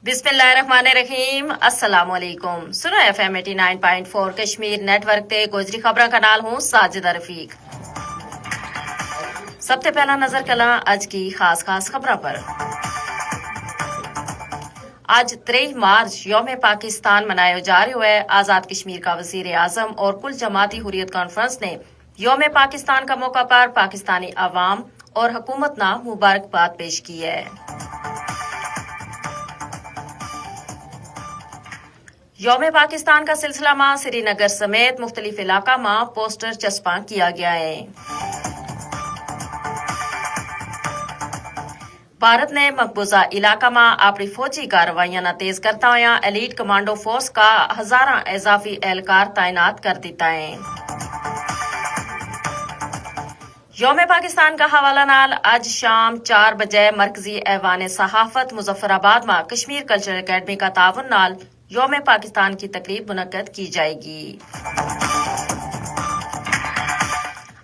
बिस्मिल्लाहिर्रहमानिर्रहीम अस्सलाम वालेकुम। सुनो FM 89.4 कश्मीर नेटवर्क ते गोजरी खबरां का नाल हूं साजिदा रफीक। सब ते पहला नजर कला अज की खास खबरां पर। आज 23 मार्च यौम पाकिस्तान मनाया जा रहा है। आजाद कश्मीर का वजीर आजम और कुल जमाती हुर्रियत कॉन्फ्रेंस ने यौम पाकिस्तान का मौका पर पाकिस्तानी अवाम और हुकूमत ना मुबारकबाद पेश की है। यौम पाकिस्तान का सिलसिला मां श्रीनगर समेत मुख्तलिफ इलाका मां पोस्टर चस्पा किया गया है। भारत ने मकबूजा इलाका मां अपनी फौजी कार्रवाइयां न तेज करता हुआ एलीट कमांडो फोर्स का हजारा इजाफी एहलकार तैनात कर दिता है। यौम पाकिस्तान का हवाला नाल आज शाम 4 बजे मरकजी ऐवान सहाफत मुजफ्फराबाद में कश्मीर कल्चर अकेडमी का ताउन नाल यौम पाकिस्तान की तकरीब मुनक्कद की जाएगी।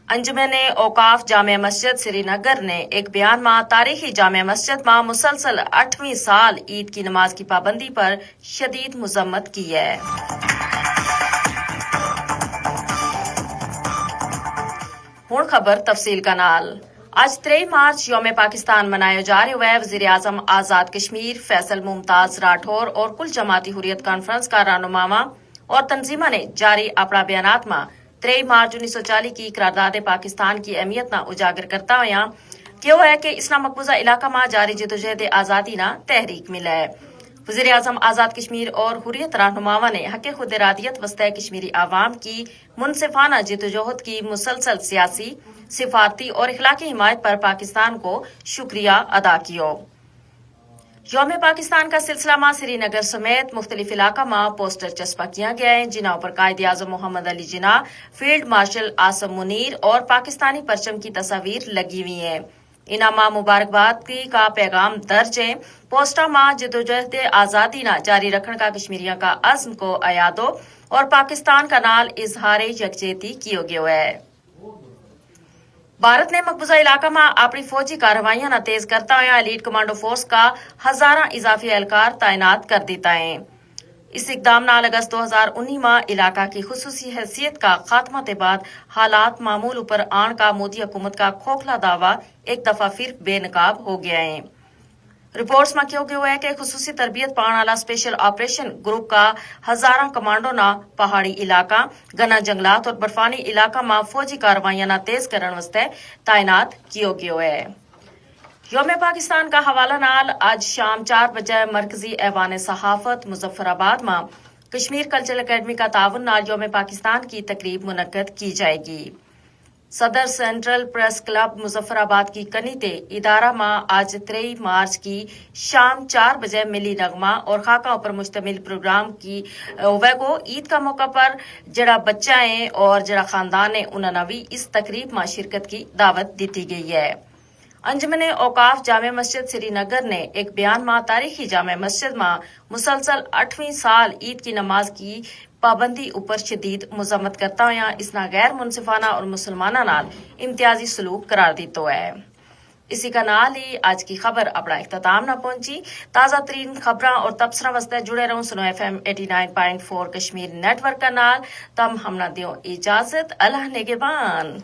अंजुमन औकाफ जामिया मस्जिद श्रीनगर ने एक बयान में तारीखी जामिया मस्जिद में मुसलसल 8वीं साल ईद की नमाज की पाबंदी पर शदीद मजम्मत की है। हुण खबर तफसील का नाल। आज 23 मार्च यौम पाकिस्तान मनाया जा रहा है। वजीर आजम आजाद कश्मीर फैसल मुमताज राठौर और कुल जमाती हुर्रियत कॉन्फ्रेंस का रहनुमामा और तंजीमा ने जारी अपना बयानात में 23 मार्च 1940 की करारदाद पाकिस्तान की अहमियत न उजागर करता हुआ क्यों है कि इसना मकबूजा इलाका में जारी जदोजहद आजादी ना तहरीक मिला है। वजीर आजम आजाद कश्मीर और हुर्रियत रहनुमावा ने हक खुद इरादियत वस्ते कश्मीरी आवाम की मुनसिफाना जदोजहद की मुसलसल सियासी सिफारती और इखलाकी हिमायत पर पाकिस्तान को शुक्रिया अदा किया। यौम पाकिस्तान का सिलसिला मां श्रीनगर समेत मुख्तलिफ इलाका मां पोस्टर चस्पा किया गया है जिन्हों पर कायद आजम मोहम्मद अली जिन्ना, फील्ड मार्शल आसम मुनीर और पाकिस्तानी परचम की तस्वीर लगी हुई है। इनामा मुबारकबाद का पैगाम दर्ज है। पोस्टर मां जदोजहद आजादी ना जारी रखने का कश्मीरियों का अज़्म को अयादो और पाकिस्तान का नाल इजहार यकजहती किया गया है। भारत ने मकबूजा इलाका में अपनी फौजी कार्रवाइयां न तेज करता हुआ एलीट कमांडो फोर्स का हजारा इजाफी एहलकार तैनात कर दिता है। इस इकदाम नाल अगस्त 2019 में इलाका की खुसूसी हैसियत का खात्मा के बाद हालात मामूल ऊपर आन का मोदी हुकूमत का खोखला दावा एक दफा फिर बेनकाब हो गया है। रिपोर्ट्स में क्यों गया है कि खुसूसी तरबियत पाने वाला स्पेशल ऑपरेशन ग्रुप का हजारा कमांडो ना पहाड़ी इलाका, घना जंगलात और बर्फानी इलाका में फौजी कार्रवाइयां न तेज करने वास्ते तैनात किया गया है। यौम पाकिस्तान का हवाला नाल आज शाम 4 बजे मरकजी ऐवान सहाफत मुजफ्फराबाद में कश्मीर कल्चर अकेडमी का ताउन नाल यौम पाकिस्तान की तकरीब मुनक्कद की जाएगी। सदर सेंट्रल प्रेस क्लब मुजफ्फराबाद की कनीते इदारा में आज 23 मार्च की शाम 4 बजे मिली नगमा और खाका पर मुश्तमिल प्रोग्राम की को ईद का मौका पर जड़ा बच्चा है और जड़ा खानदान है उन्होंने भी इस तकरीब में शिरकत की दावत दी गई है। अंजुमन औकाफ जामिया मस्जिद श्रीनगर ने एक बयान में तारीखी जामिया मस्जिद में मुसलसल 8वीं साल ईद की नमाज की पाबंदी ऊपर शदीद मजम्मत करता हुआ इसना गैर मुनसिफाना और मुसलमाना नाल इम्तियाजी सलूक करार दिता है। इसी का नाल ही आज की खबर अपना इख्तिताम न पहुंची। ताज़ा तरीन खबरां और तबसरा वास्ते जुड़े रहूं सुनो FM 89.4 कश्मीर नेटवर्क का नाल। तम हमना दियो इजाजत। अल्लाह नेगेबान।